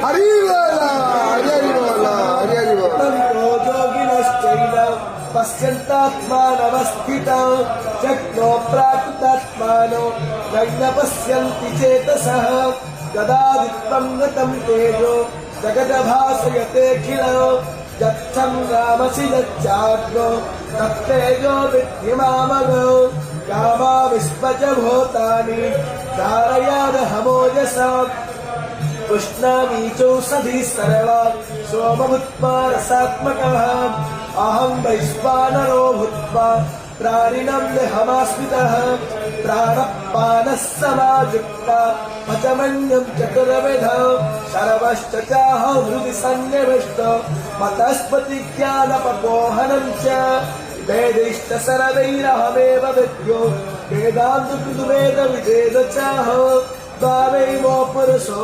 हरि बोला हरि बोला हरि बोला पश्यन्तात्मानवस्थितौ शक्नो प्राकृतात्मानो नैन पश्यन्ति चेतसः गदादित्वं गतं तेजो जगदभासयतेऽखिलो यच्छङ्गामसि यच्चाग्नो तत्तेजो विद्धि मामगो कामाविश्वच भूतानि धारयादहमोजसा उष्णामीचौषधी सर्वा सोमभूत्वा रसात्मकः अहं वैश्वानरो भूत्वा प्राणिनं देहमाश्रितः प्राणपानः समायुक्ता पचमन्यं चतुर्विधौ सर्वश्च चाहं हृदि सन्निविष्टो मतस्पतिज्ञानपपोहनं च वेदैश्च सर्वैरहमेव विद्यो वेदान्तकृद्वेदविदेव चाहो द्वावैवो पुरुषो